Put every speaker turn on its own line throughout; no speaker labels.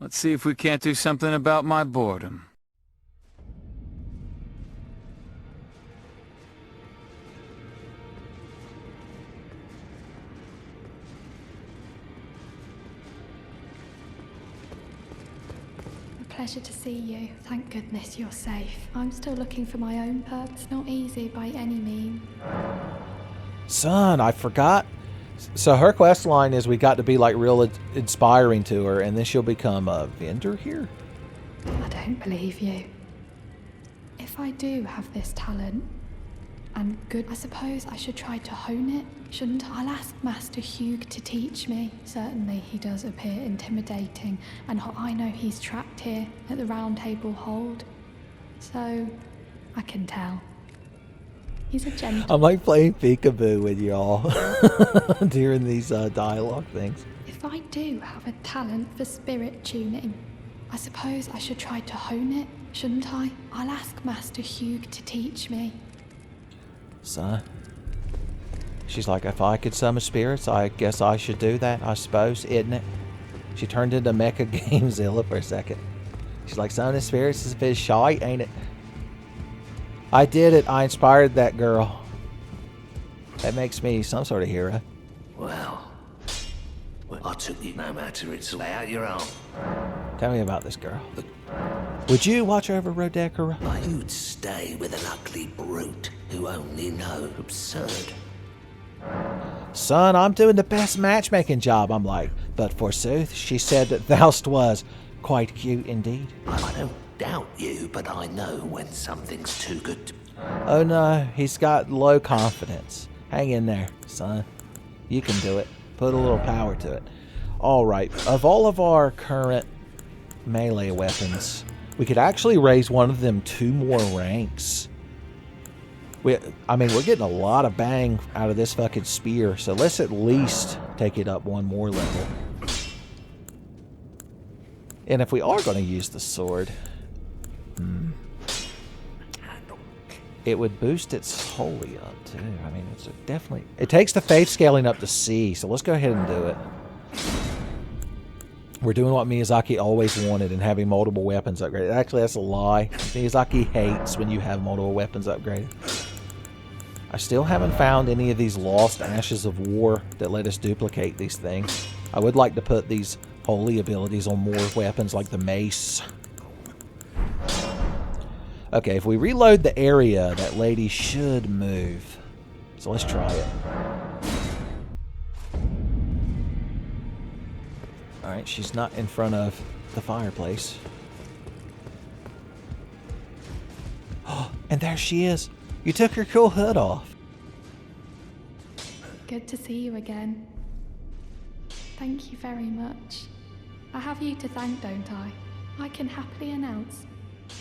Let's see if we can't do something about my boredom.
Pleasure to see you. Thank goodness you're safe. I'm still looking for my own pub. It's not easy by any means.
Son, I forgot. So her quest line is we got to be like real inspiring to her, and then she'll become a vendor here?
I don't believe you. If I do have this talent, and good, I suppose I should try to hone it, shouldn't I? I'll ask Master Hugh to teach me. Certainly he does appear intimidating, and I know he's trapped here at the Roundtable hold. So, I can tell. He's a gentleman.
I'm like playing peekaboo with y'all during these dialogue things.
If I do have a talent for spirit tuning, I suppose I should try to hone it, shouldn't I? I'll ask Master Hugh to teach me.
Son. She's like, if I could summon spirits, I guess I should do that, I suppose, isn't it? She turned into Mecha Gamezilla for a second. She's like, summoning spirits is a bit shy, ain't it? I did it. I inspired that girl. That makes me some sort of hero.
Well, I took you no matter it's lay out your own.
Tell me about this girl. Would you watch over Rodekara?
You'd stay with an ugly brute who only knows absurd.
Son, I'm doing the best matchmaking job, I'm like. But forsooth, she said that thou'st was quite cute indeed.
I don't doubt you, but I know when something's too good to...
Oh no, he's got low confidence. Hang in there, son. You can do it. Put a little power to it. Alright, of all of our current melee weapons, we could actually raise one of them 2 more ranks. I mean, we're getting a lot of bang out of this fucking spear, so let's at least take it up 1 more level. And if we are going to use the sword, it would boost its holy up too. I mean, it's definitely... It takes the faith scaling up to C, so let's go ahead and do it. We're doing what Miyazaki always wanted and having multiple weapons upgraded. Actually, that's a lie. Miyazaki hates when you have multiple weapons upgraded. I still haven't found any of these lost ashes of war that let us duplicate these things. I would like to put these holy abilities on more weapons like the mace. Okay, if we reload the area, that lady should move. So let's try it. Alright, she's not in front of the fireplace. Oh, and there she is. You took her cool hood off.
Good to see you again. Thank you very much. I have you to thank, don't I? I can happily announce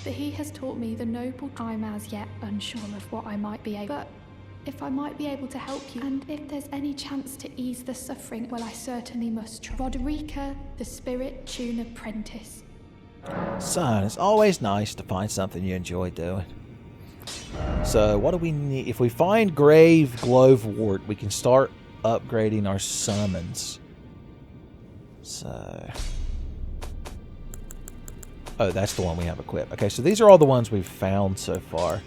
that he has taught me the noble. I'm as yet unsure of what I might be able, but if I might be able to help you, and if there's any chance to ease the suffering, well, I certainly must try. Roderica, the Spirit Tune Apprentice.
Son, it's always nice to find something you enjoy doing. So, what do we need? If we find Grave Glowwort, we can start upgrading our summons. So... Oh, that's the one we have equipped. Okay, so these are all the ones we've found so far.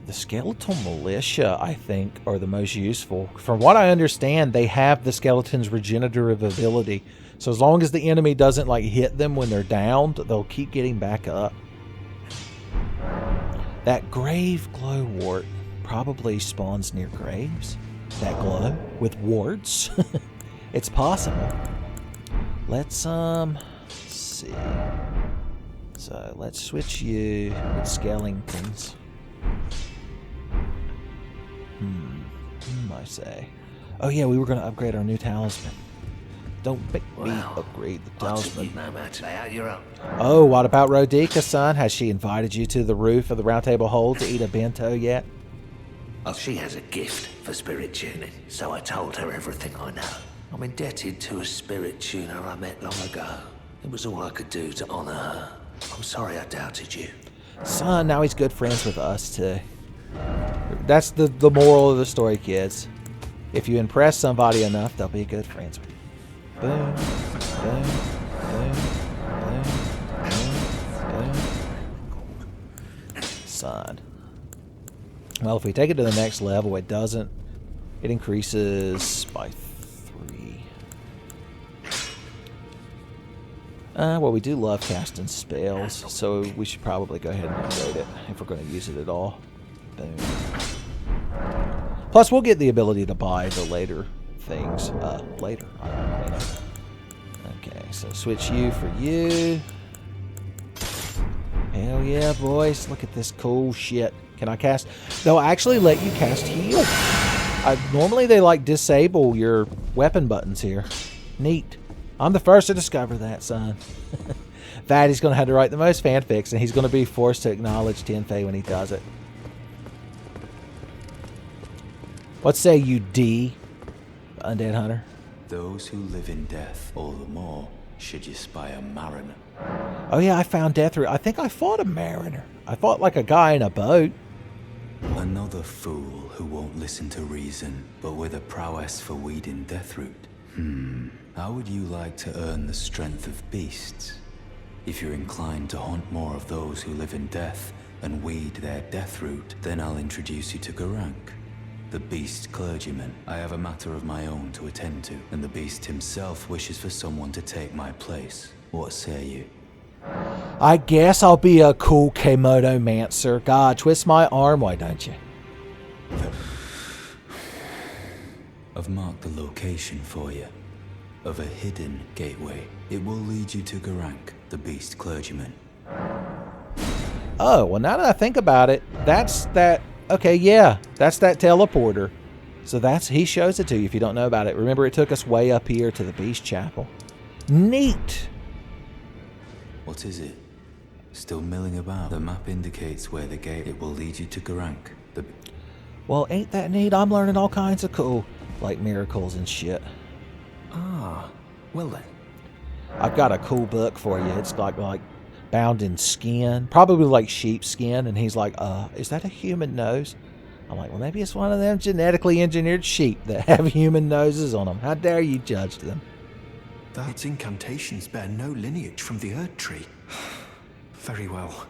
The Skeletal Militia, I think, are the most useful. From what I understand, they have the skeleton's regenerative ability. So as long as the enemy doesn't like hit them when they're downed, they'll keep getting back up. That Grave Glowwort probably spawns near graves. That glow with warts. It's possible. Let's see. So let's switch you with skeletons. I say. Oh yeah, we were going to upgrade our new talisman. Don't make me upgrade the talisman.
No matter out your own.
Oh, what about Rodika, son? Has she invited you to the roof of the Roundtable Hold to eat a bento yet?
Oh, she has a gift for spirit tuning, so I told her everything I know. I'm indebted to a spirit tuner I met long ago. It was all I could do to honor her. I'm sorry I doubted you.
Son, now he's good friends with us, too. That's the moral of the story, kids. If you impress somebody enough, they'll be good friends with you. Boom. Boom. Well, if we take it to the next level, it doesn't. It increases by 3. Well, we do love casting spells, so we should probably go ahead and upgrade it if we're going to use it at all. Boom. Plus, we'll get the ability to buy the later things later. Okay, so switch you for you. Hell yeah, boys. Look at this cool shit. Can I cast? They'll actually let you cast heal. Normally they like disable your weapon buttons here. Neat. I'm the first to discover that, son. That he's going to have to write the most fanfics, and he's going to be forced to acknowledge Tenfey when he does it. What say you, D, Undead Hunter?
Those who live in death all the more should you spy a mariner.
Oh yeah, I found death root. I think I fought a mariner. I fought like a guy in a boat.
Another fool who won't listen to reason, but with a prowess for weeding deathroot. How would you like to earn the strength of beasts? If you're inclined to hunt more of those who live in death and weed their deathroot, then I'll introduce you to Garank, the beast clergyman. I have a matter of my own to attend to, and the beast himself wishes for someone to take my place. What say you?
I guess I'll be a cool Komodo mancer. God, twist my arm, why don't you?
I've marked the location for you of a hidden gateway. It will lead you to Garank, the beast clergyman.
Oh, well, now that I think about it, that's that. Okay, yeah, that's that teleporter. So he shows it to you if you don't know about it. Remember, it took us way up here to the beast chapel. Neat.
What is it? Still milling about? The map indicates where the gate. It will lead you to Garank.
Well, ain't that neat? I'm learning all kinds of cool, like, miracles and shit.
Ah, well then.
I've got a cool book for you. It's like bound in skin, probably like sheep skin. And he's like, is that a human nose? I'm like, well, maybe it's one of them genetically engineered sheep that have human noses on them. How dare you judge them?
Its incantations bear no lineage from the Erd Tree. Very well.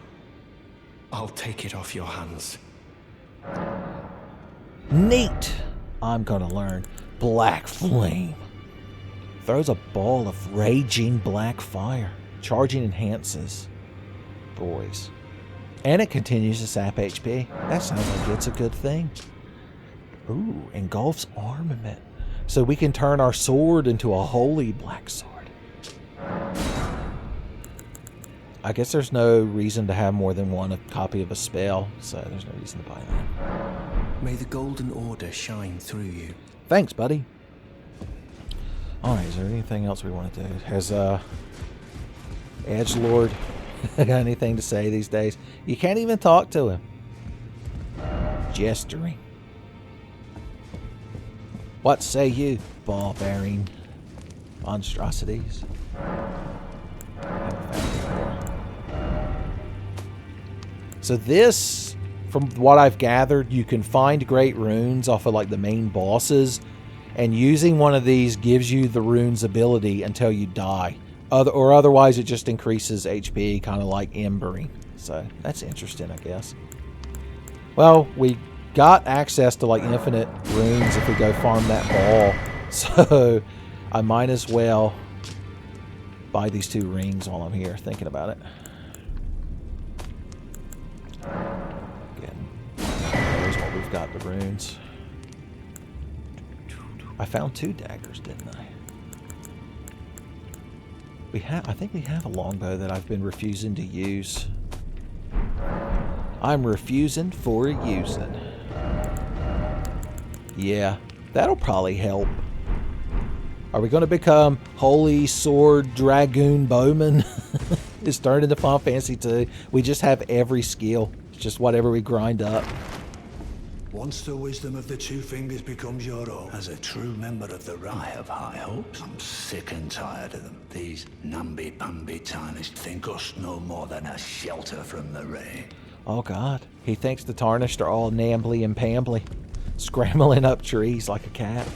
I'll take it off your hands.
Neat. I'm gonna learn Black Flame. Throws a ball of raging black fire. Charging enhances. Boys. And it continues to sap HP. That sounds like it's a good thing. Ooh, engulfs armament. So we can turn our sword into a holy black sword. I guess there's no reason to have more than one copy of a spell, so there's no reason to buy that.
May the Golden Order shine through you.
Thanks, buddy. Alright, is there anything else we want to do? Has Edgelord got anything to say these days? You can't even talk to him. Gesturing. What say you, ball-bearing monstrosities? So this, from what I've gathered, you can find great runes off of like the main bosses, and using one of these gives you the rune's ability until you die. Or otherwise it just increases HP, kind of like embering. So that's interesting, I guess. Well, we got access to like infinite runes if we go farm that ball. So I might as well buy these 2 rings while I'm here thinking about it. Again, there's what we've got, the runes. I found 2 daggers, didn't I? I think we have a longbow that I've been refusing to use. I'm refusing for using. Yeah, that'll probably help. Are we going to become Holy Sword Dragoon Bowman? It's turned into Final Fantasy 2. We just have every skill. It's just whatever we grind up.
Once the wisdom of the 2 fingers becomes your own,
As a true member of the Rye, I have high hopes. I'm sick and tired of them. These namby-pamby tarnished think us no more than a shelter from the rain.
Oh God, he thinks the tarnished are all nambly and pambly, scrambling up trees like a cat.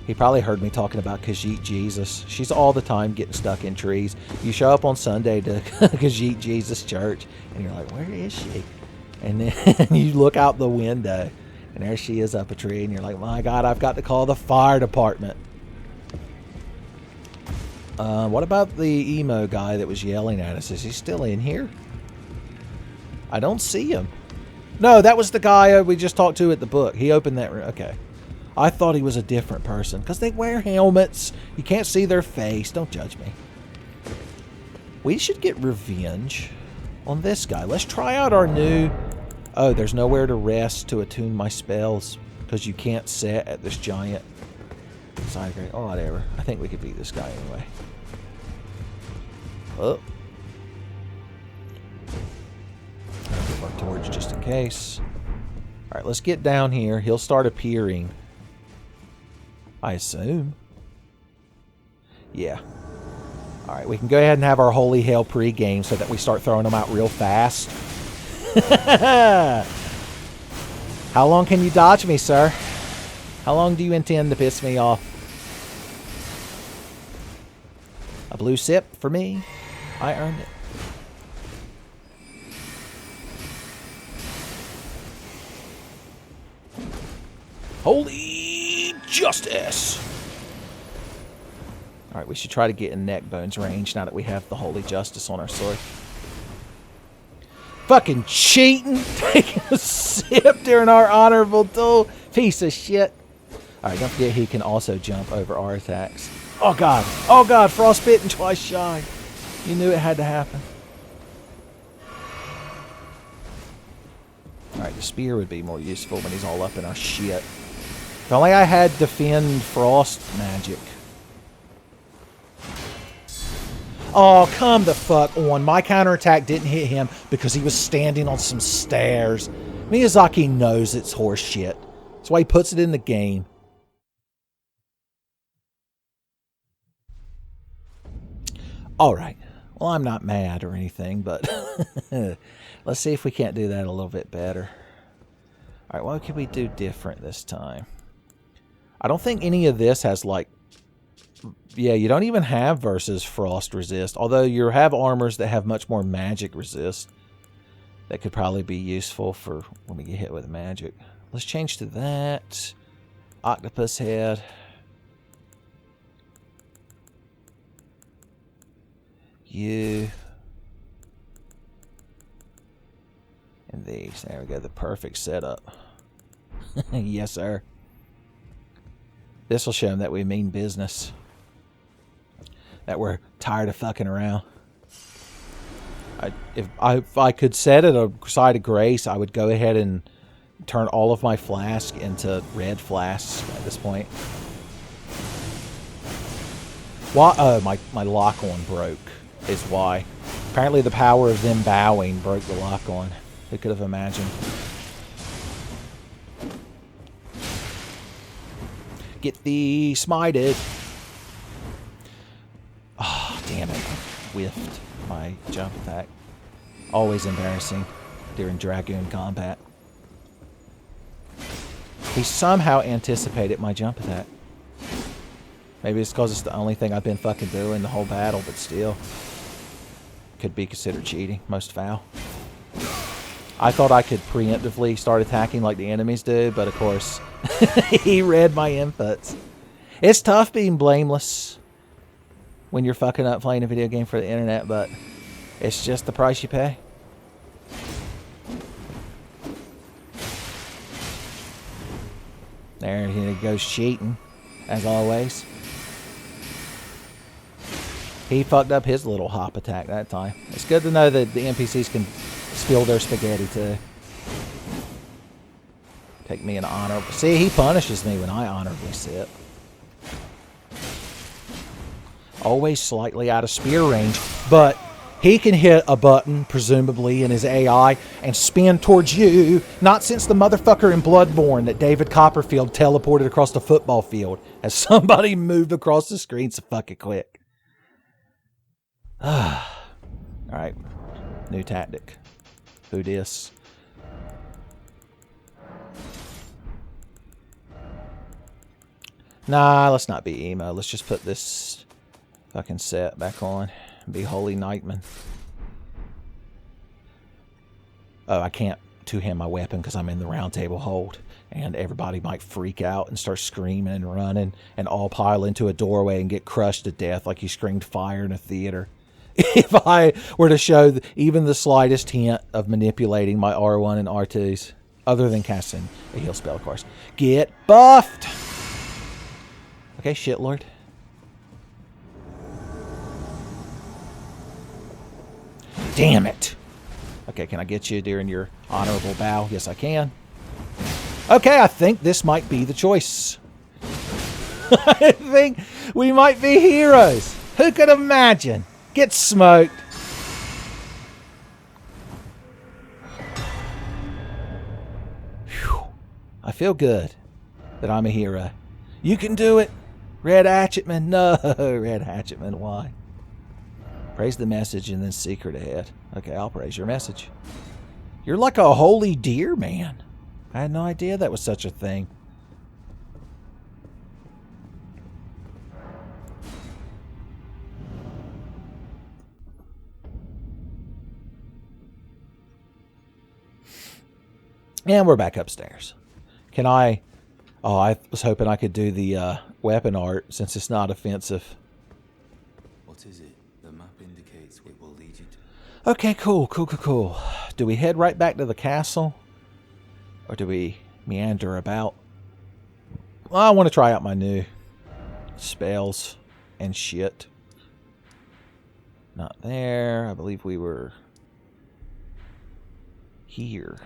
He probably heard me talking about Khajiit Jesus. She's all the time getting stuck in trees. You show up on Sunday to Khajiit Jesus Church, and you're like, where is she? And then you look out the window, and there she is up a tree, and you're like, my God, I've got to call the fire department. What about the emo guy that was yelling at us? Is he still in here? I don't see him. No, that was the guy we just talked to at the book. He opened that room. Okay. I thought he was a different person because they wear helmets. You can't see their face. Don't judge me. We should get revenge on this guy. Let's try out our new... Oh, there's nowhere to rest to attune my spells because you can't set at this giant side grade. Oh, whatever. I think we could beat this guy anyway. Oh. I'll give our torch just in case. Alright, let's get down here. He'll start appearing. I assume. Yeah. Alright, we can go ahead and have our holy hell pre-game so that we start throwing them out real fast. How long can you dodge me, sir? How long do you intend to piss me off? A blue sip for me? I earned it. Holy justice! Alright, we should try to get in neck bones range now that we have the holy justice on our sword. Fucking cheating! Taking a sip during our honorable duel. Piece of shit. Alright, don't forget he can also jump over our attacks. Oh god! Oh god! Frostbitten twice shy. You knew it had to happen. Alright, the spear would be more useful when he's all up in our shit. If only I had defend frost magic. Oh, come the fuck on. My counterattack didn't hit him because he was standing on some stairs. Miyazaki knows it's horse shit. That's why he puts it in the game. Alright. Well, I'm not mad or anything, but let's see if we can't do that a little bit better. Alright, what can we do different this time? I don't think any of this has, like... Yeah, you don't even have versus frost resist. Although you have armors that have much more magic resist. That could probably be useful for when we get hit with magic. Let's change to that. Octopus head. You. And these. There we go. The perfect setup. Yes, sir. This will show them that we mean business. That we're tired of fucking around. If I could set it a side of grace, I would go ahead and turn all of my flask into red flasks at this point. Why? Oh, my lock-on broke is why. Apparently the power of them bowing broke the lock-on. Who could have imagined? Get thee smited. Oh, damn it. I whiffed my jump attack. Always embarrassing during Dragoon combat. He somehow anticipated my jump attack. Maybe it's because it's the only thing I've been fucking doing the whole battle, but still. Could be considered cheating. Most foul. I thought I could preemptively start attacking like the enemies do, but of course, he read my inputs. It's tough being blameless when you're fucking up playing a video game for the internet, but it's just the price you pay. There he goes cheating, as always. He fucked up his little hop attack that time. It's good to know that the NPCs can spill their spaghetti too. Take me an honor. See, he punishes me when I honorably sit. Always slightly out of spear range, but he can hit a button, presumably in his AI, and spin towards you. Not since the motherfucker in Bloodborne that David Copperfield teleported across the football field as somebody moved across the screen so fucking quick. Alright. New tactic. Who dis? Nah, let's not be emo. Let's just put this fucking set back on. Be Holy Nightman. Oh, I can't two-hand my weapon because I'm in the Roundtable hold. And everybody might freak out and start screaming and running and all pile into a doorway and get crushed to death like you screamed fire in a theater. If I were to show even the slightest hint of manipulating my R1 and R2s, other than casting a heal spell, of course. Get buffed! Okay, shitlord. Damn it! Okay, can I get you during your honorable bow? Yes, I can. Okay, I think this might be the choice. I think we might be heroes. Who could imagine? Get smoked. Whew. I feel good that I'm a hero. You can do it. Red Hatchetman. No, Red Hatchetman, why? Praise the message and then secret ahead. Okay, I'll praise your message. You're like a holy deer, man. I had no idea that was such a thing. And we're back upstairs. Can I... Oh, I was hoping I could do the weapon art since it's not offensive.
What is it? The map indicates it will lead you to...
Okay, cool. Do we head right back to the castle? Or do we meander about? Well, I want to try out my new spells and shit. Not there. I believe we were here.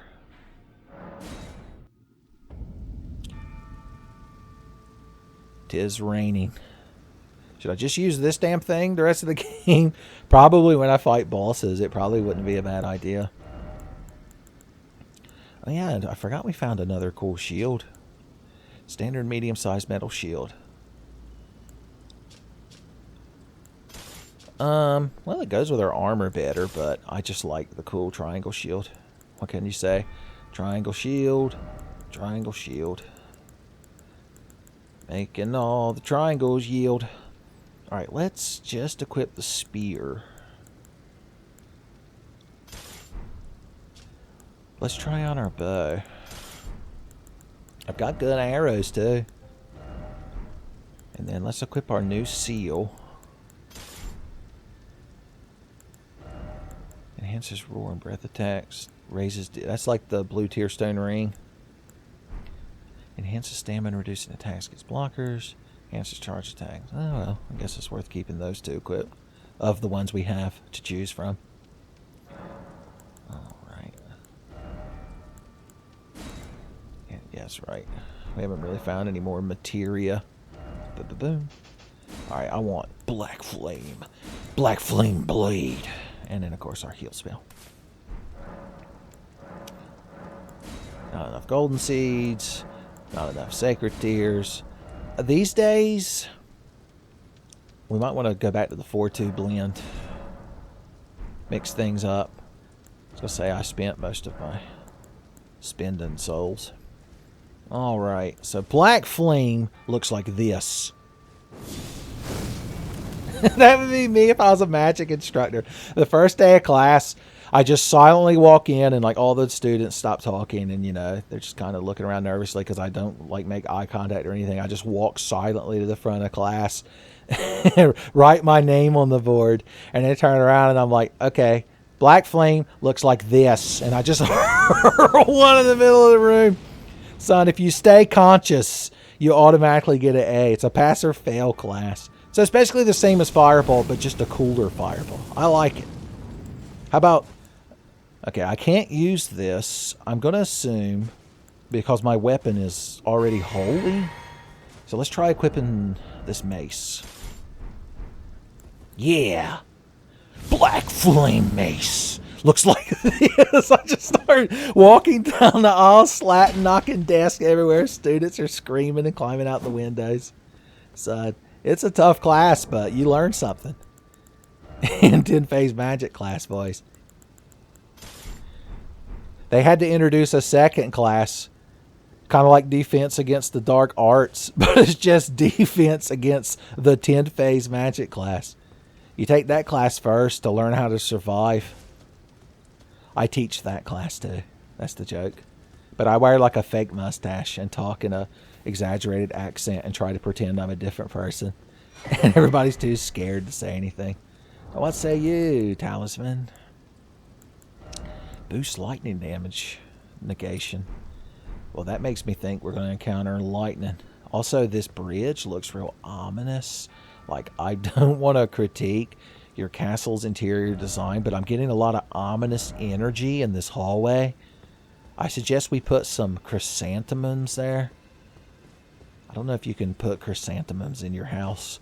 Tis raining. Should I just use this damn thing the rest of the game? Probably when I fight bosses, it probably wouldn't be a bad idea. Oh yeah, I forgot we found another cool shield. Standard medium-sized metal shield. Well, it goes with our armor better, but I just like the cool triangle shield. What can you say? Triangle shield. Triangle shield. Making all the triangles yield. Alright, let's just equip the spear. Let's try on our bow. I've got good arrows too. And then let's equip our new seal. Enhances roar and breath attacks. Raises... That's like the blue tear stone ring. Enhances stamina, reducing attacks against blockers. Enhances charge attacks. Oh well, I guess it's worth keeping those two equipped. Of the ones we have to choose from. Alright. Yeah, that's right. We haven't really found any more materia. Boom. Alright, I want Black Flame. Black Flame Blade. And then, of course, our heal spell. Not enough golden seeds. Not enough sacred tears. These days, we might want to go back to the 4-2 blend. Mix things up. I was going to say I spent most of my spending souls. Alright, so Black Flame looks like this. That would be me if I was a magic instructor. The first day of class, I just silently walk in and like all the students stop talking and, you know, they're just kind of looking around nervously because I don't like make eye contact or anything. I just walk silently to the front of class, write my name on the board, and then turn around and I'm like, okay, Black Flame looks like this. And I just hurl one in the middle of the room. Son, if you stay conscious, you automatically get an A. It's a pass or fail class. So it's basically the same as Fireball, but just a cooler Fireball. I like it. How about... Okay, I can't use this. I'm going to assume, because my weapon is already holy. So let's try equipping this mace. Yeah! Black Flame Mace! Looks like this. I just start walking down the aisle, slatting, knocking desks everywhere. Students are screaming and climbing out the windows. So... It's a tough class, but you learn something. In Tenfey's magic class, boys. They had to introduce a second class, kind of like defense against the dark arts, but it's just defense against the Tenfey's magic class. You take that class first to learn how to survive. I teach that class too. That's the joke. But I wear like a fake mustache and talk in a exaggerated accent and try to pretend I'm a different person. And everybody's too scared to say anything. Now, what say you, talisman? Boost lightning damage. Negation. Well, that makes me think we're going to encounter lightning. Also, this bridge looks real ominous. Like, I don't want to critique your castle's interior design, but I'm getting a lot of ominous energy in this hallway. I suggest we put some chrysanthemums there. I don't know if you can put chrysanthemums in your house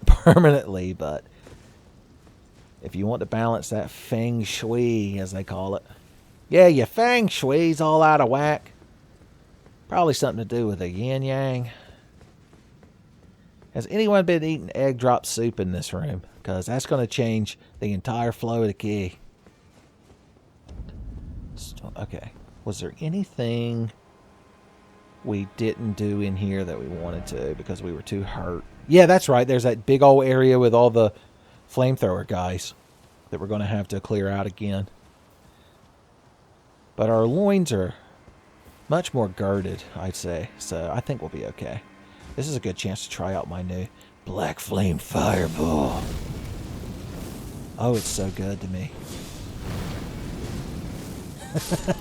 permanently, but if you want to balance that feng shui, as they call it. Yeah, your feng shui's all out of whack. Probably something to do with the yin-yang. Has anyone been eating egg drop soup in this room? Because that's going to change the entire flow of the key. Okay. Was there anything we didn't do in here that we wanted to because we were too hurt? Yeah, that's right. There's that big old area with all the flamethrower guys that we're going to have to clear out again. But our loins are much more girded, I'd say. So I think we'll be okay. This is a good chance to try out my new Black Flame Fireball. Oh, it's so good to me.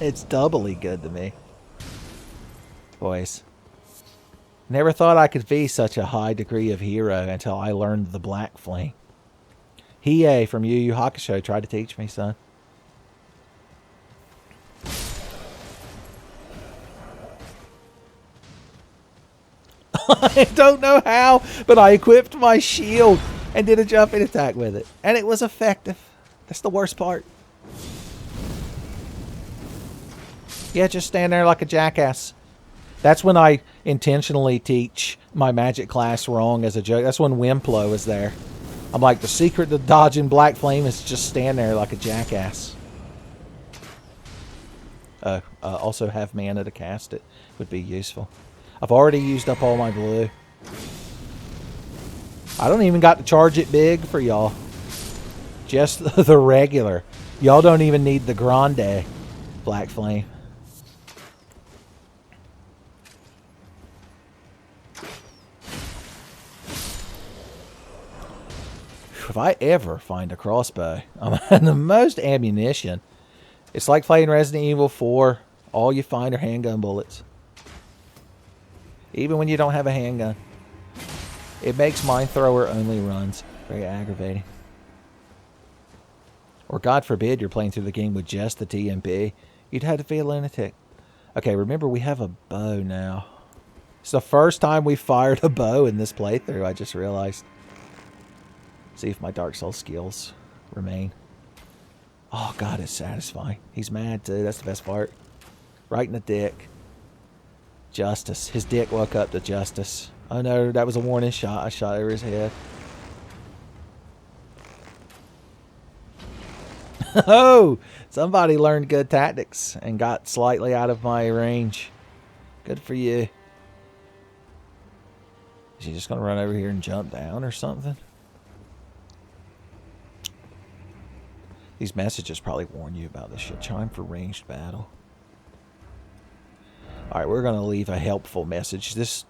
It's doubly good to me. Boys. Never thought I could be such a high degree of hero until I learned the Black Flame. Hiei from Yu Yu Hakusho tried to teach me, son. I don't know how, but I equipped my shield and did a jumping attack with it. And it was effective. That's the worst part. Yeah, just stand there like a jackass. That's when I intentionally teach my magic class wrong as a joke. That's when Wimplo is there. I'm like, the secret to dodging Black Flame is just stand there like a jackass. Also have mana to cast it would be useful. I've already used up all my blue. I don't even got to charge it big for y'all. Just the regular. Y'all don't even need the grande Black Flame. If I ever find a crossbow, I'm having the most ammunition. It's like playing Resident Evil 4. All you find are handgun bullets. Even when you don't have a handgun. It makes mine thrower only runs. Very aggravating. Or God forbid you're playing through the game with just the TMP. You'd have to be a lunatic. Okay, remember we have a bow now. It's the first time we fired a bow in this playthrough, I just realized. See if my Dark Souls skills remain. Oh, God, it's satisfying. He's mad, too. That's the best part. Right in the dick. Justice. His dick woke up to justice. Oh, no, that was a warning shot. I shot over his head. Oh! Somebody learned good tactics and got slightly out of my range. Good for you. Is he just going to run over here and jump down or something? These messages probably warn you about this shit. Time for ranged battle. Alright, we're going to leave a helpful message. This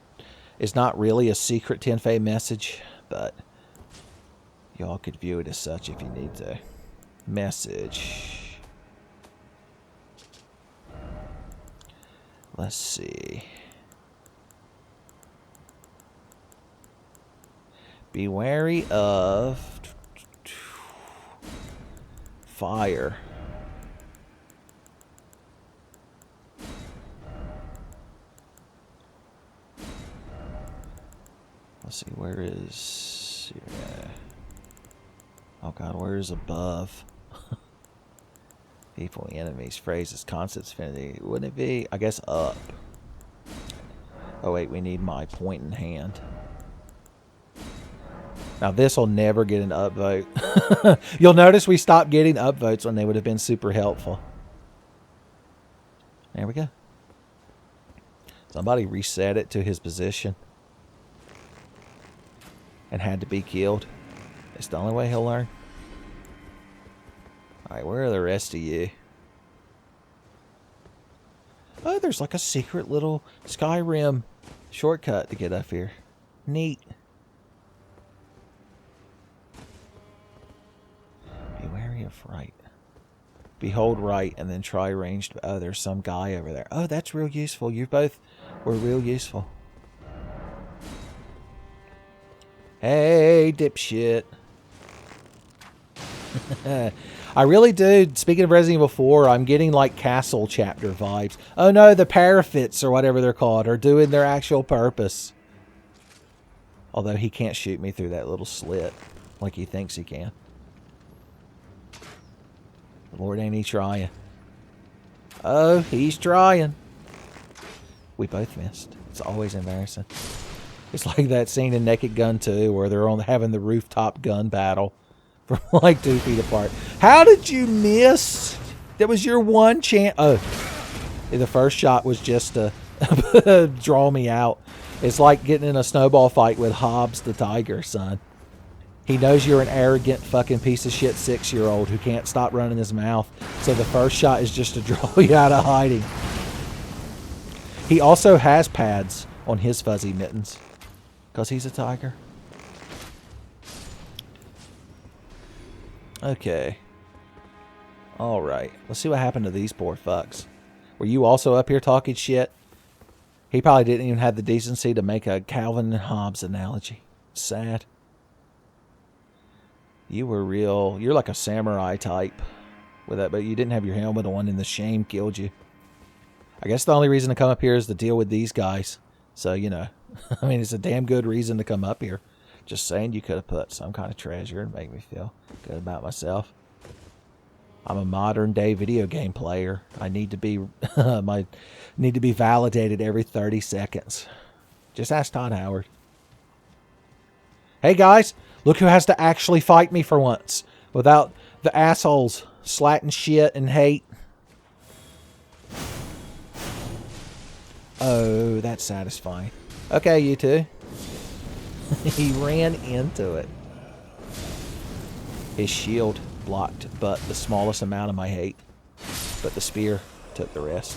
is not really a secret Tenfey message, but y'all could view it as such if you need to. Message. Let's see. Be wary of fire. Let's see, where is... Yeah. Oh God, where is above? People, enemies, phrases, concepts, affinity. Wouldn't it be, I guess, up? Oh wait, we need my point in hand. Now this will never get an upvote. You'll notice we stopped getting upvotes when they would have been super helpful. There we go. Somebody reset it to his position. And had to be killed. It's the only way he'll learn. Alright, where are the rest of you? Oh, there's like a secret little Skyrim shortcut to get up here. Neat. Be wary of right. Behold right, and then try ranged. Oh, there's some guy over there. Oh, that's real useful. You both were real useful. Hey, dipshit. I really do. Speaking of Resident Evil 4, I'm getting like Castle chapter vibes. Oh no, the parafits or whatever they're called are doing their actual purpose. Although he can't shoot me through that little slit like he thinks he can. Lord, ain't he trying? Oh, he's trying. We both missed. It's always embarrassing. It's like that scene in Naked Gun 2 where they're having the rooftop gun battle from like 2 feet apart. How did you miss? That was your one chance. Oh, the first shot was just to draw me out. It's like getting in a snowball fight with Hobbs the tiger, son. He knows you're an arrogant fucking piece of shit 6-year-old who can't stop running his mouth. So the first shot is just to draw you out of hiding. He also has pads on his fuzzy mittens. Because he's a tiger. Okay. Alright. Let's see what happened to these poor fucks. Were you also up here talking shit? He probably didn't even have the decency to make a Calvin and Hobbes analogy. Sad. You were real. You're like a samurai type with that, but you didn't have your helmet on and the shame killed you. I guess the only reason to come up here is to deal with these guys. So, you know, I mean, it's a damn good reason to come up here. Just saying, you could have put some kind of treasure and make me feel good about myself. I'm a modern day video game player. I need to be need to be validated every 30 seconds. Just ask Todd Howard. Hey guys, look who has to actually fight me for once without the assholes slatting shit and hate. Oh, that's satisfying. Okay, you two. He ran into it. His shield blocked but the smallest amount of my hate. But the spear took the rest.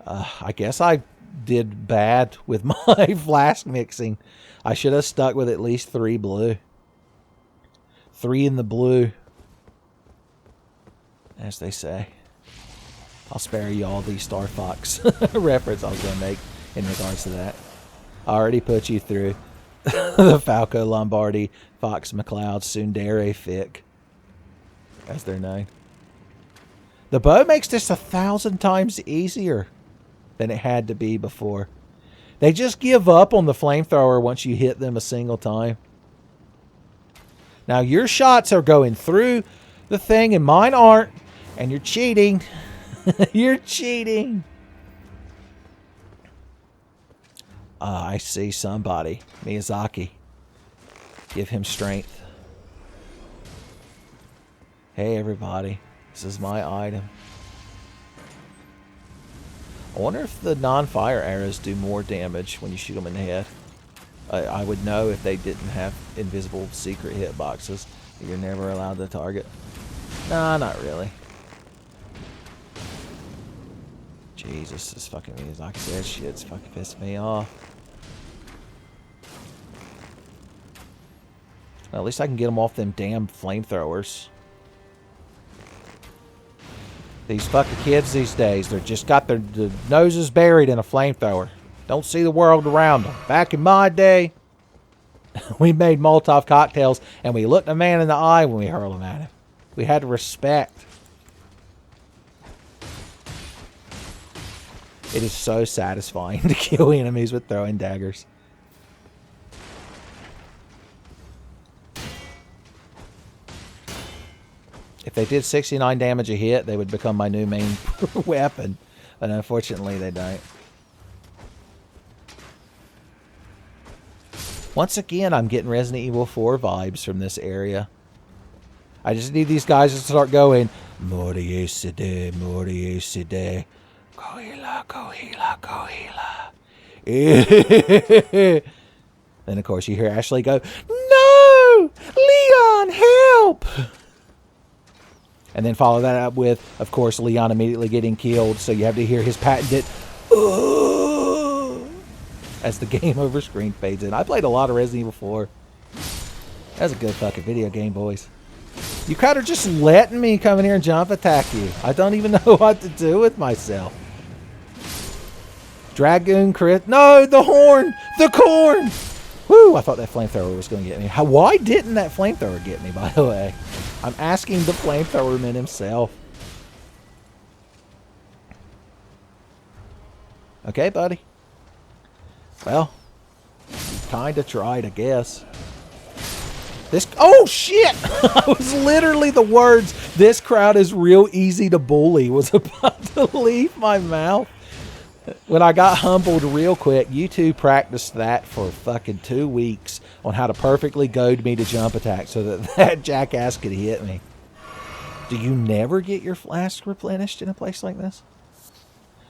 I guess I did bad with my flask mixing. I should have stuck with at least 3 blue. 3 in the blue. As they say. I'll spare you all the Star Fox reference I was going to make in regards to that. I already put you through the Falco Lombardi, Fox McCloud, Tsundere Fick, as they're known. The bow makes this 1,000 times easier than it had to be before. They just give up on the flamethrower once you hit them a single time. Now your shots are going through the thing and mine aren't, and you're cheating. You're cheating. I see somebody. Miyazaki. Give him strength. Hey everybody. This is my item. I wonder if the non-fire arrows do more damage when you shoot them in the head. I would know if they didn't have invisible secret hitboxes that you're never allowed to target. Nah, not really. Jesus, this fucking Miyazaki says shit's fucking pissing me off. Well, at least I can get them off them damn flamethrowers. These fucking kids these days, they're just got their noses buried in a flamethrower. Don't see the world around them. Back in my day, we made Molotov cocktails and we looked a man in the eye when we hurled them at him. We had respect. It is so satisfying to kill enemies with throwing daggers. If they did 69 damage a hit, they would become my new main weapon. But unfortunately, they don't. Once again, I'm getting Resident Evil 4 vibes from this area. I just need these guys to start going, Morieside, Morieside. Kohila, Kohila, Kohila. Then, of course, you hear Ashley go, No! Leon, help! And then follow that up with, of course, Leon immediately getting killed. So you have to hear his patented as the game over screen fades in. I played a lot of Resident Evil 4. That's a good fucking video game, boys. You kind of just letting me come in here and jump attack you. I don't even know what to do with myself. Dragoon crit. No, the horn! The corn! Woo! I thought that flamethrower was going to get me. Why didn't that flamethrower get me, by the way? I'm asking the flamethrower man himself. Okay, buddy. Well, kind of tried, I guess. This. Oh, shit! I was literally the words, "This crowd is real easy to bully," was about to leave my mouth. When I got humbled real quick, you two practiced that for fucking 2 weeks on how to perfectly goad me to jump attack so that that jackass could hit me. Do you never get your flask replenished in a place like this?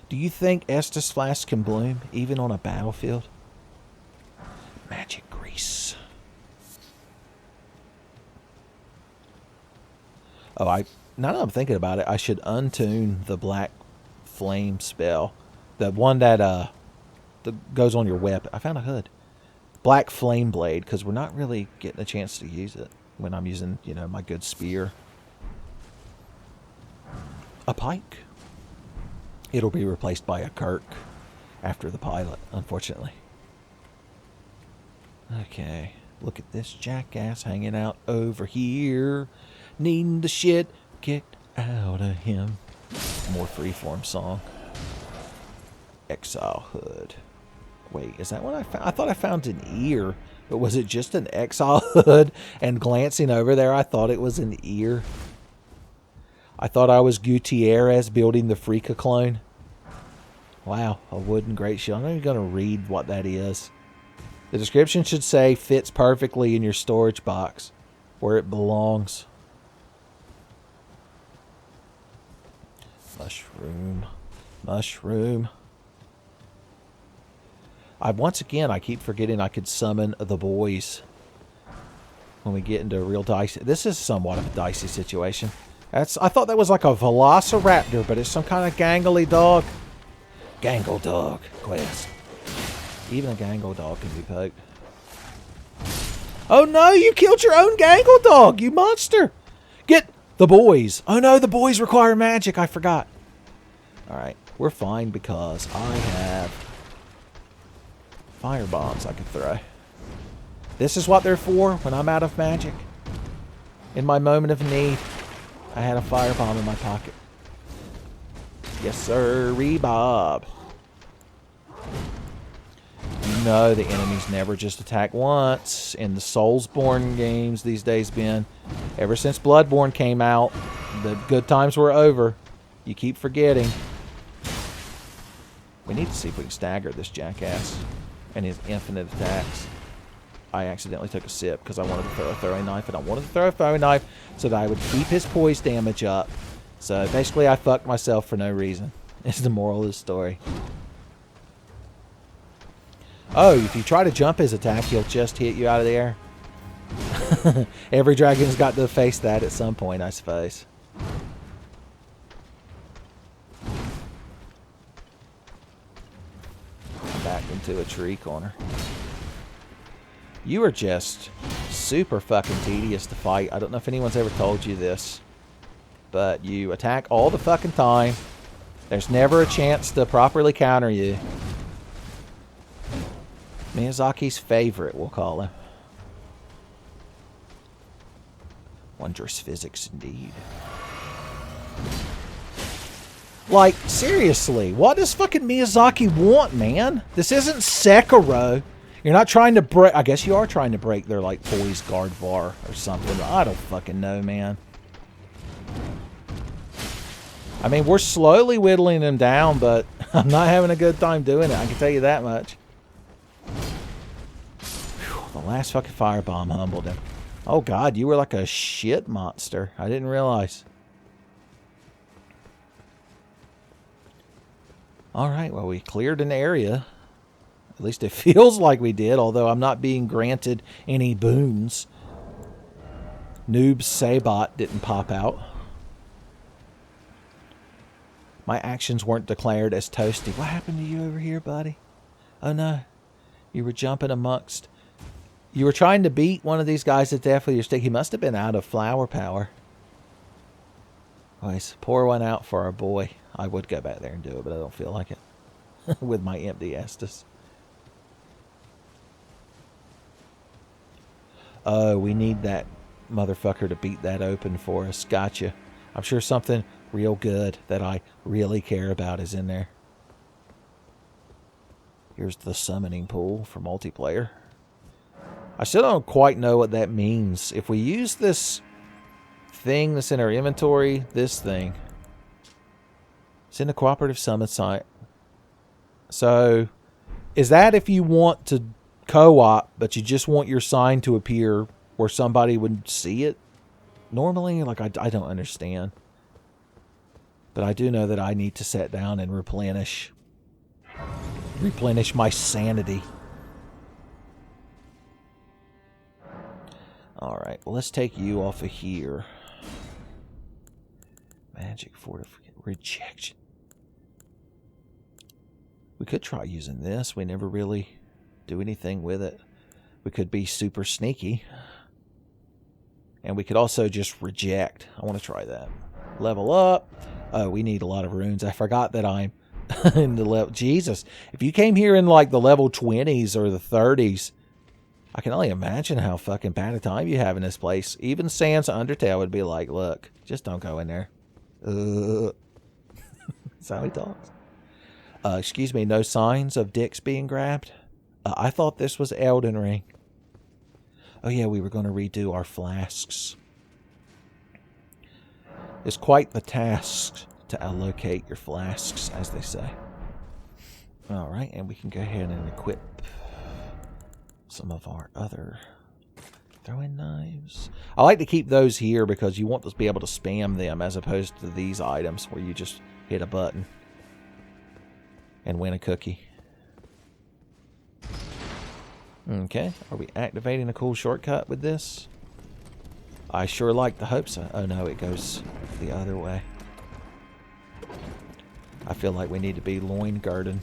Do you think Estus flasks can bloom even on a battlefield? Magic grease. Oh, now that I'm thinking about it, I should untune the black flame spell. The one that goes on your weapon. I found a hood. Black flame blade, because we're not really getting a chance to use it when I'm using, you know, my good spear. A pike. It'll be replaced by a Kirk after the pilot, unfortunately. Okay, look at this jackass hanging out over here, needing the shit kicked out of him. More freeform song. Exile hood. Wait, is that what I found? I thought I found an ear, but was it just an exile hood? And glancing over there, I thought it was an ear. I thought I was Gutierrez building the Freaka clone. Wow, a wooden great shield. I'm not even going to read what that is. The description should say, fits perfectly in your storage box, where it belongs. Mushroom. Mushroom. Once again, I keep forgetting I could summon the boys when we get into a real dicey. This is somewhat of a dicey situation. I thought that was like a velociraptor, but it's some kind of gangly dog. Gangle dog quest. Even a gangle dog can be poked. Oh no, you killed your own gangle dog, you monster! Get the boys. Oh no, the boys require magic. I forgot. Alright, we're fine because I have fire bombs I can throw. This is what they're for when I'm out of magic. In my moment of need, I had a fire bomb in my pocket. Yes, sir, Bob. You know the enemies never just attack once. In the Soulsborne games these days, Ben, ever since Bloodborne came out, the good times were over. You keep forgetting. We need to see if we can stagger this jackass and his infinite attacks. I accidentally took a sip because I wanted to throw a throwing knife, and I wanted to throw a throwing knife so that I would keep his poise damage up. So basically I fucked myself for no reason. Is the moral of the story. Oh, if you try to jump his attack, he'll just hit you out of the air. Every dragon's got to face that at some point, I suppose. Back into a tree corner. You are just super fucking tedious to fight. I don't know if anyone's ever told you this, but you attack all the fucking time. There's never a chance to properly counter you. Miyazaki's favorite, we'll call him. Wondrous physics indeed. Like, seriously, what does fucking Miyazaki want, man? This isn't Sekiro. You're not trying to break... I guess you are trying to break their, like, poise guard bar or something. I don't fucking know, man. I mean, we're slowly whittling them down, but I'm not having a good time doing it. I can tell you that much. Whew, the last fucking firebomb humbled him. Oh, God, you were like a shit monster. I didn't realize. Alright, well, we cleared an area. At least it feels like we did, although I'm not being granted any boons. Noob Sabot didn't pop out. My actions weren't declared as toasty. What happened to you over here, buddy? Oh no. You were jumping amongst... You were trying to beat one of these guys to death with your stick. He must have been out of flower power. Anyways, pour one out for our boy. I would go back there and do it, but I don't feel like it. With my empty Estus. Oh, we need that motherfucker to beat that open for us. Gotcha. I'm sure something real good that I really care about is in there. Here's the summoning pool for multiplayer. I still don't quite know what that means. If we use this thing that's in our inventory, this thing, it's in the cooperative summon site. So, is that if you want to co-op, but you just want your sign to appear where somebody would see it? Normally, like, I don't understand. But I do know that I need to sit down and replenish my sanity. Alright, well, let's take you off of here. Magic fortification. Rejection. We could try using this. We never really do anything with it. We could be super sneaky. And we could also just reject. I want to try that. Level up. Oh, we need a lot of runes. I forgot that I'm in the level. Jesus. If you came here in like the level 20s or the 30s, I can only imagine how fucking bad a time you have in this place. Even Sans Undertale would be like, look, just don't go in there. That's how he talks. Excuse me, no signs of dicks being grabbed? I thought this was Elden Ring. Oh yeah, we were going to redo our flasks. It's quite the task to allocate your flasks, as they say. Alright, and we can go ahead and equip some of our other throwing knives. I like to keep those here because you want to be able to spam them as opposed to these items where you just hit a button and win a cookie. Okay, are we activating a cool shortcut with this? I sure like to hope so. Oh no, it goes the other way. I feel like we need to be loin girded.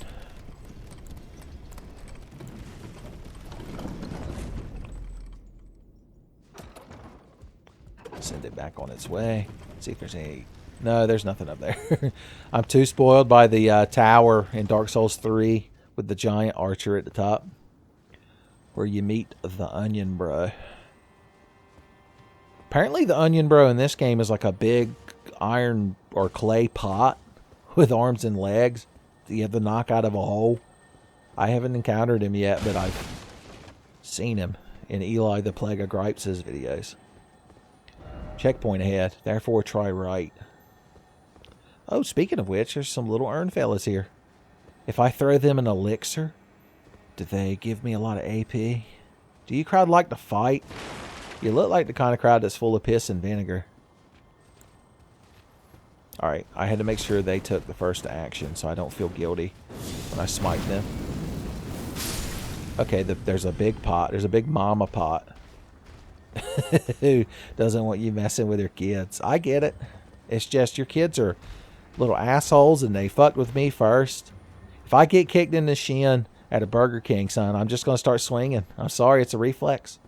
Send it back on its way. See if there's any... No, there's nothing up there. I'm too spoiled by the tower in Dark Souls 3 with the giant archer at the top, where you meet the onion bro. Apparently the onion bro in this game is like a big iron or clay pot with arms and legs that you have to knock out of a hole. I haven't encountered him yet, but I've seen him in Eli the Plague of Gripes' videos. Checkpoint ahead, therefore try right. Oh, speaking of which, there's some little urn fellas here. If I throw them an elixir, do they give me a lot of AP? Do you crowd like to fight? You look like the kind of crowd that's full of piss and vinegar. Alright, I had to make sure they took the first action so I don't feel guilty when I smite them. Okay, there's a big pot. There's a big mama pot. Who doesn't want you messing with your kids? I get it. It's just your kids are little assholes and they fucked with me first. If I get kicked in the shin at a Burger King, son, I'm just going to start swinging. I'm sorry, it's a reflex.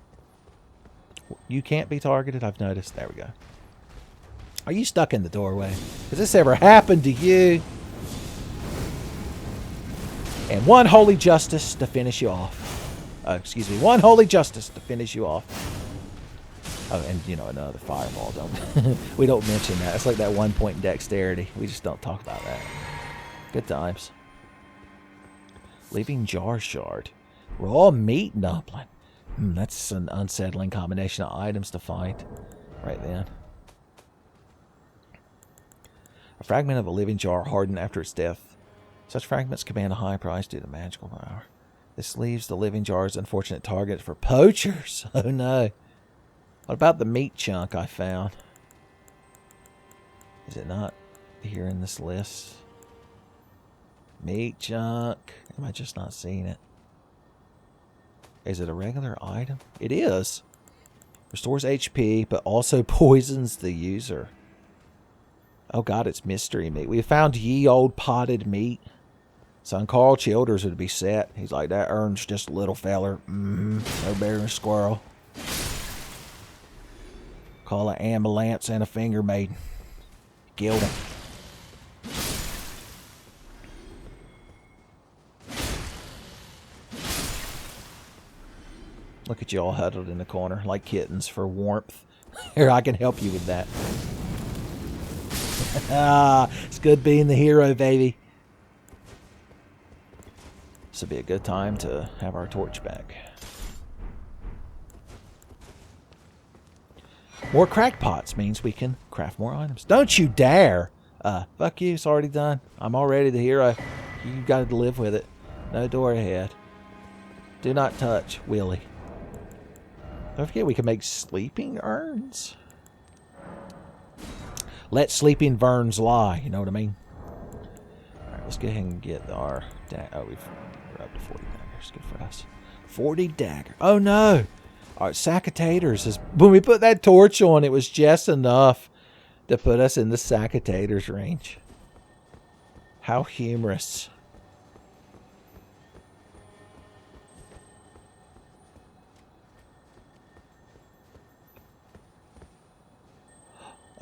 You can't be targeted, I've noticed. There we go. Are you stuck in the doorway? Has this ever happened to you? And one holy justice to finish you off. Oh, excuse me. One holy justice to finish you off. Oh, and you know, another fireball. Don't we don't mention that. It's like that 1 point in dexterity. We just don't talk about that. Good times. Living jar shard. Raw meat dumpling. That's an unsettling combination of items to find right then. A fragment of a living jar hardened after its death. Such fragments command a high price due to magical power. This leaves the living jars unfortunate target for poachers. Oh no. What about the meat chunk I found? Is it not here in this list? Meat chunk. Am I just not seeing it? Is it a regular item? It is. Restores HP, but also poisons the user. Oh god, it's mystery meat. We found ye old potted meat. Son Carl Childers would be set. He's like, that urn's just a little feller. No better than a squirrel. Call an ambulance and a finger maiden. Killed him. Look at you all huddled in the corner like kittens for warmth. Here, I can help you with that. It's good being the hero, baby. This would be a good time to have our torch back. More crackpots means we can craft more items. Don't you dare! Fuck you, it's already done. I'm already the hero. You gotta live with it. No door ahead. Do not touch, Willie. Don't forget we can make sleeping urns. Let sleeping verns lie, you know what I mean? Alright, let's go ahead and get our... Oh, we're up to 40 daggers. Good for us. 40 dagger. Oh no! Alright, sack of taters is... When we put that torch on, it was just enough to put us in the sack of taters range. How humorous.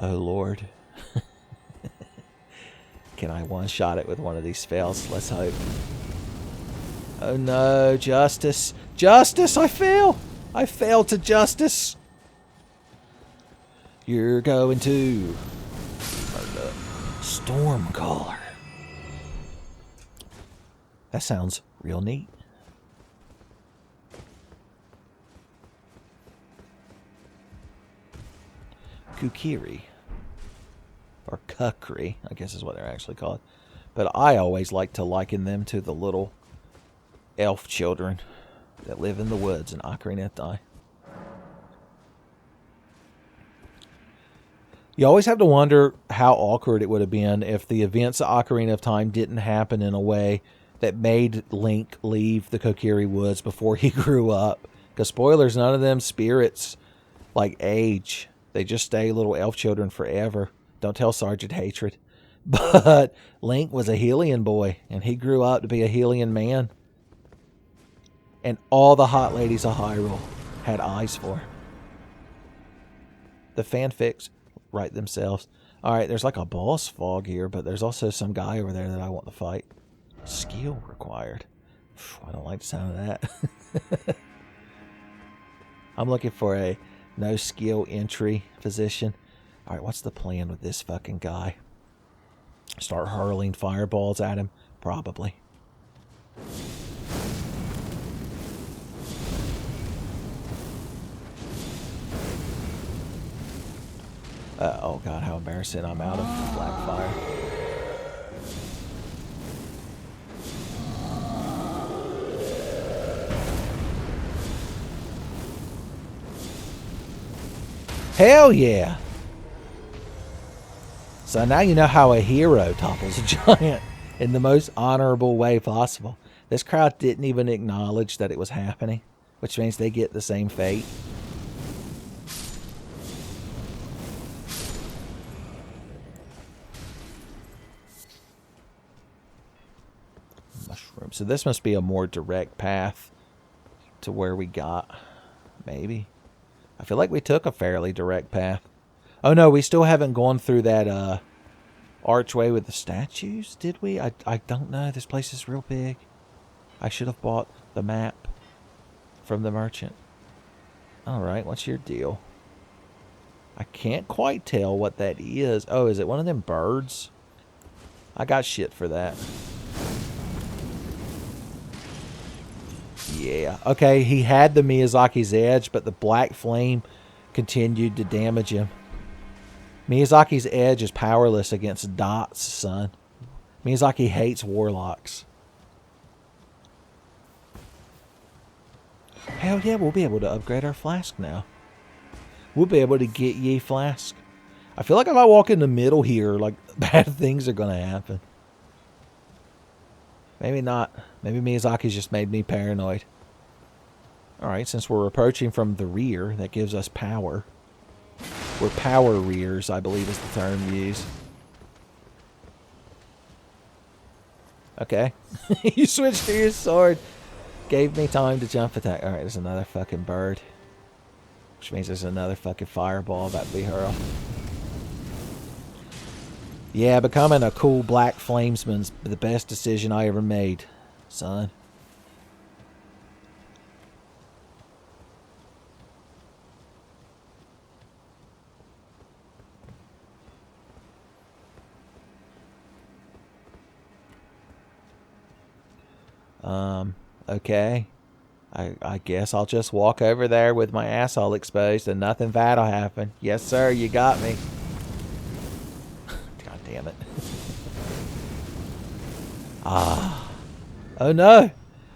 Oh Lord. Can I one-shot it with one of these spells? Let's hope. Oh no, justice. Justice, I fail! I failed to justice. You're going to Stormcaller. That sounds real neat. Kukiri. Or Kukri, I guess is what they're actually called. But I always like to liken them to the little elf children that live in the woods in Ocarina of Time. You always have to wonder how awkward it would have been if the events of Ocarina of Time didn't happen in a way that made Link leave the Kokiri Woods before he grew up. Because spoilers, none of them spirits like age. They just stay little elf children forever. Don't tell Sergeant Hatred. But Link was a Hylian boy, and he grew up to be a Hylian man. And all the hot ladies of Hyrule had eyes for him. The fanfics write themselves. Alright, there's like a boss fog here, but there's also some guy over there that I want to fight. Skill required. I don't like the sound of that. I'm looking for a no skill entry position. Alright, what's the plan with this fucking guy? Start hurling fireballs at him? Probably. Oh god, how embarrassing. I'm out of black fire. Hell yeah! So now you know how a hero topples a giant in the most honorable way possible. This crowd didn't even acknowledge that it was happening, which means they get the same fate. Mushroom. So this must be a more direct path to where we got. Maybe. I feel like we took a fairly direct path. Oh no, we still haven't gone through that archway with the statues, did we? I don't know. This place is real big. I should have bought the map from the merchant. Alright, what's your deal? I can't quite tell what that is. Oh, is it one of them birds? I got shit for that. Yeah. Okay, he had the Miyazaki's Edge, but the black flame continued to damage him. Miyazaki's Edge is powerless against dots, son. Miyazaki hates warlocks. Hell yeah, we'll be able to upgrade our flask now. We'll be able to get ye flask. I feel like if I walk in the middle here, like, bad things are going to happen. Maybe not. Maybe Miyazaki's just made me paranoid. Alright, since we're approaching from the rear, that gives us power. We're power rears, I believe is the term used. Okay. You switched to your sword. Gave me time to jump attack. Alright, there's another fucking bird. Which means there's another fucking fireball about to be hurled. Yeah, becoming a cool black flamesman's the best decision I ever made, son. Okay. I guess I'll just walk over there with my ass all exposed and nothing bad'll happen. Yes, sir, you got me. God damn it. Oh no.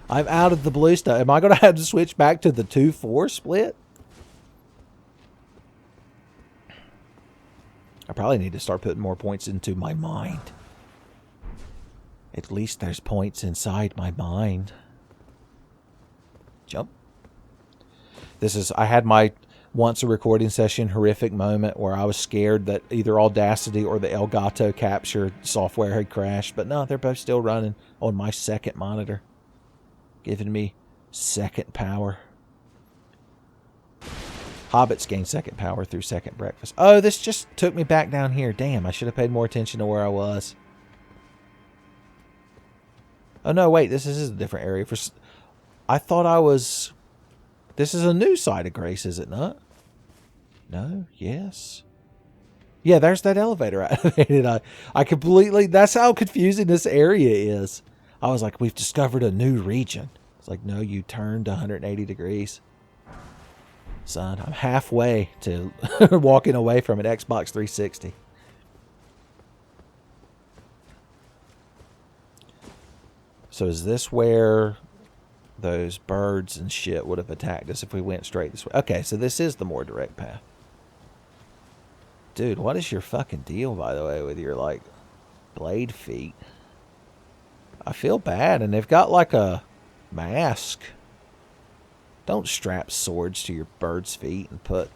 I'm out of the blue stuff. Am I going to have to switch back to the 2-4 split? I probably need to start putting more points into my mind. At least there's points inside my mind. Jump. I had my once a recording session horrific moment where I was scared that either Audacity or the Elgato capture software had crashed. But no, they're both still running on my second monitor. Giving me second power. Hobbits gain second power through second breakfast. Oh, this just took me back down here. Damn, I should have paid more attention to where I was. Oh no, wait, this is a different area. I thought I was... This is a new side of Grace, is it not? No? Yes? Yeah, there's that elevator activated. I completely... That's how confusing this area is. I was like, we've discovered a new region. It's like, no, you turned 180 degrees. Son, I'm halfway to walking away from an Xbox 360. So is this where those birds and shit would have attacked us if we went straight this way? Okay, so this is the more direct path. Dude, what is your fucking deal, by the way, with your, like, blade feet? I feel bad, and they've got, like, a mask. Don't strap swords to your bird's feet and put,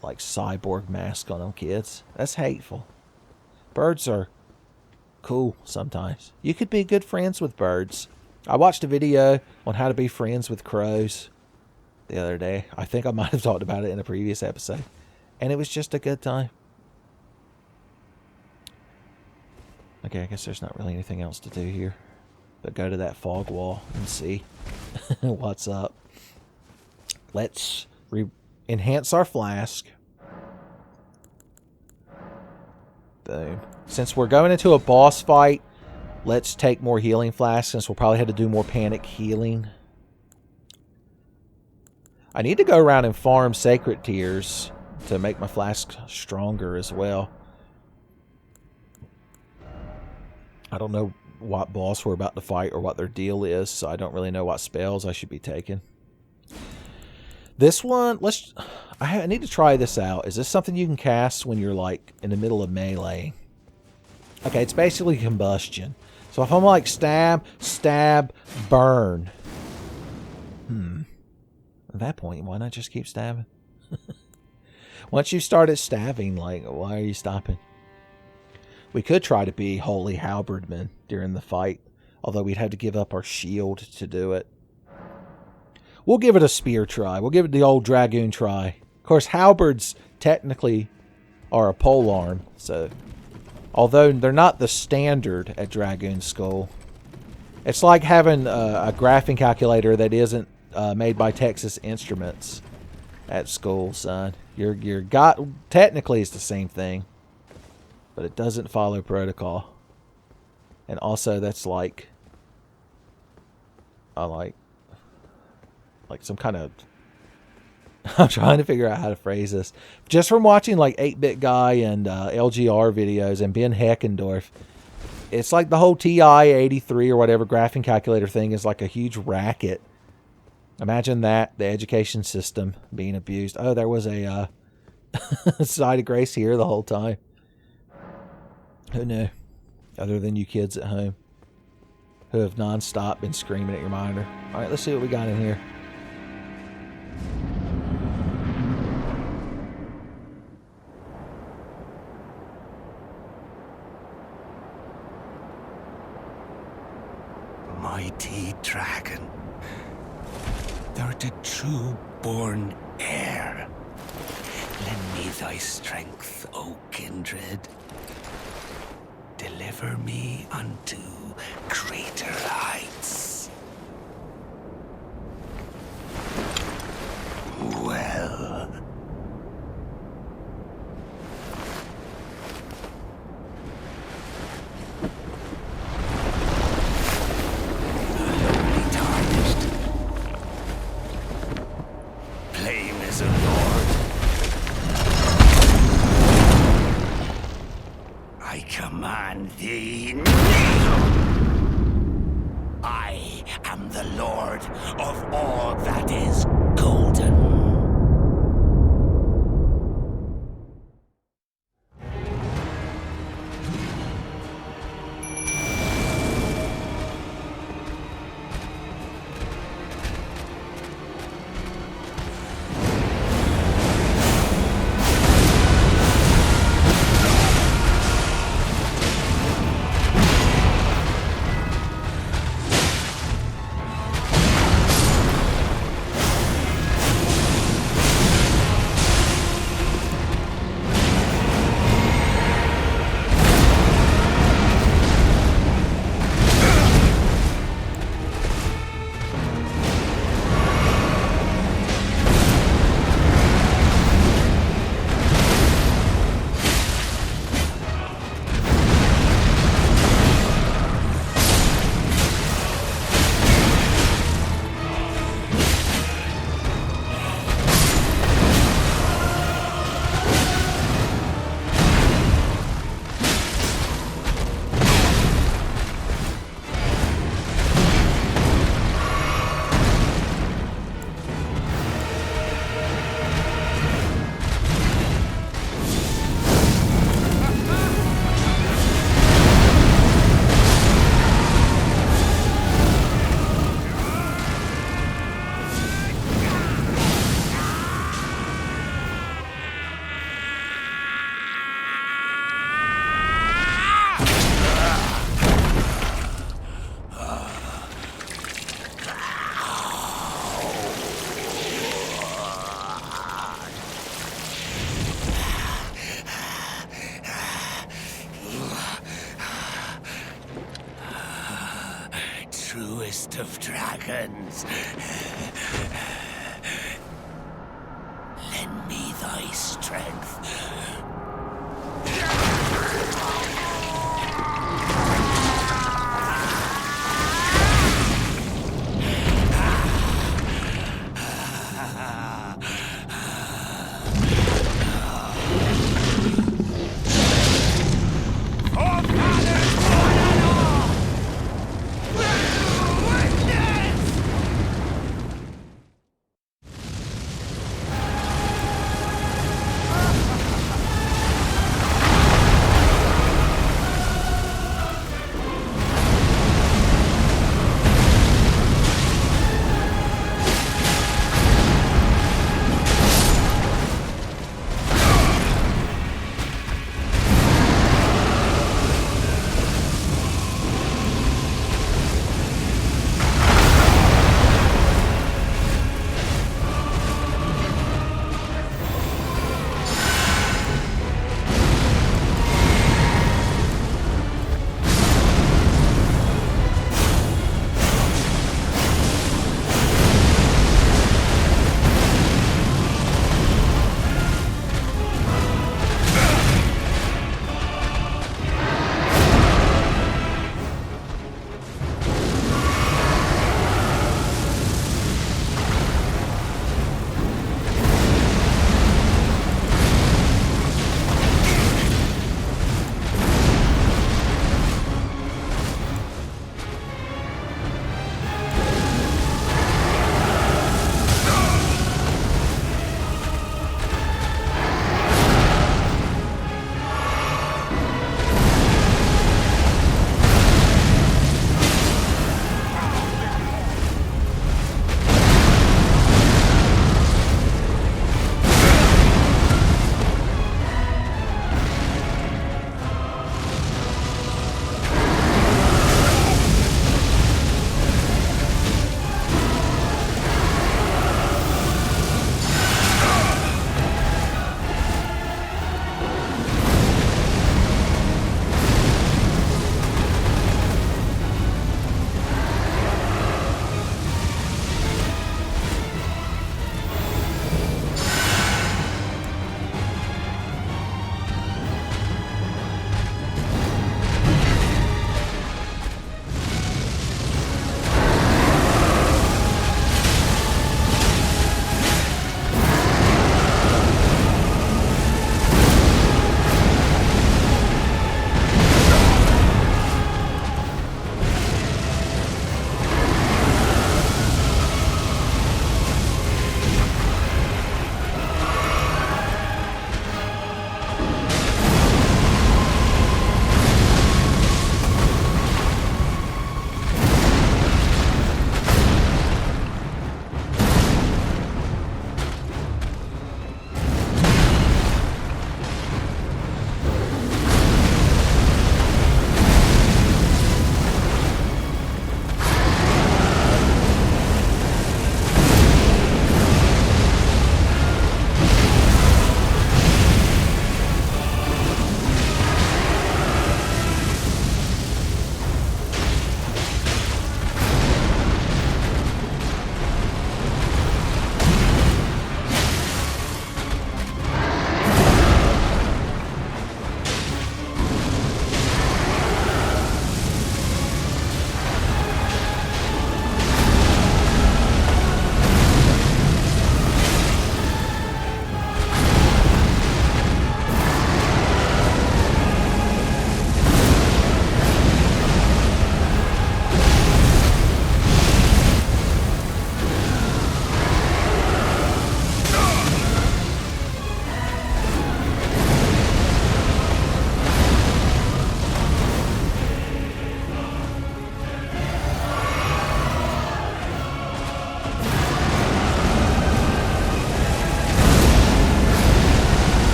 like, cyborg mask on them, kids. That's hateful. Birds are cool sometimes. You could be good friends with birds. I watched a video on how to be friends with crows the other day. I think I might have talked about it in a previous episode. And it was just a good time. Okay, I guess there's not really anything else to do here. But go to that fog wall and see what's up. Let's enhance our flask. Boom. Since we're going into a boss fight, let's take more healing flasks since we'll probably have to do more panic healing. I need to go around and farm sacred tears to make my flask stronger as well. I don't know what boss we're about to fight or what their deal is, so I don't really know what spells I should be taking. This one, I need to try this out. Is this something you can cast when you're like in the middle of melee? Okay, it's basically combustion. So if I'm like stab, burn. At that point, why not just keep stabbing? Once you started stabbing, like, why are you stopping? We could try to be holy halberdmen during the fight, although we'd have to give up our shield to do it. We'll give it a spear try. We'll give it the old dragoon try. Of course, halberds technically are a polearm, so although they're not the standard at Dragoon Skull. It's like having a graphing calculator that isn't made by Texas Instruments at school, son. Technically it's the same thing, but it doesn't follow protocol. And also that's like some kind of... I'm trying to figure out how to phrase this. Just from watching like 8-Bit Guy and LGR videos and Ben Heckendorf, it's like the whole TI-83 or whatever graphing calculator thing is like a huge racket. Imagine that, the education system being abused. Oh, there was a side of grace here the whole time. Who knew? Other than you kids at home who have non-stop been screaming at your monitor. All right, let's see what we got in here.
mighty dragon. Thou'rt a true born heir. Lend me thy strength, O kindred. Deliver me unto greater heights. Well. Lowly tarnished. Plain as a lord. I command thee kneel! I am the lord of all that is golden. Truest of dragons. Lend me thy strength.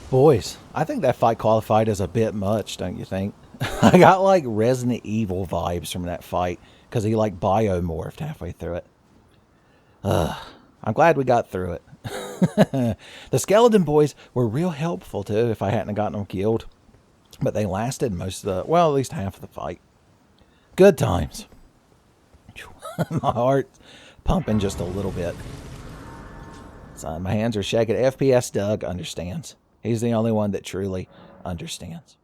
Boys, I think that fight qualified as a bit much, don't you think? I got like Resident Evil vibes from that fight because he like biomorphed halfway through it. I'm glad we got through it. The skeleton boys were real helpful too if I hadn't gotten them killed. But they lasted most of the, well, at least half of the fight. Good times. My heart's pumping just a little bit. Son, my hands are shaking. FPS Doug understands. He's the only one that truly understands.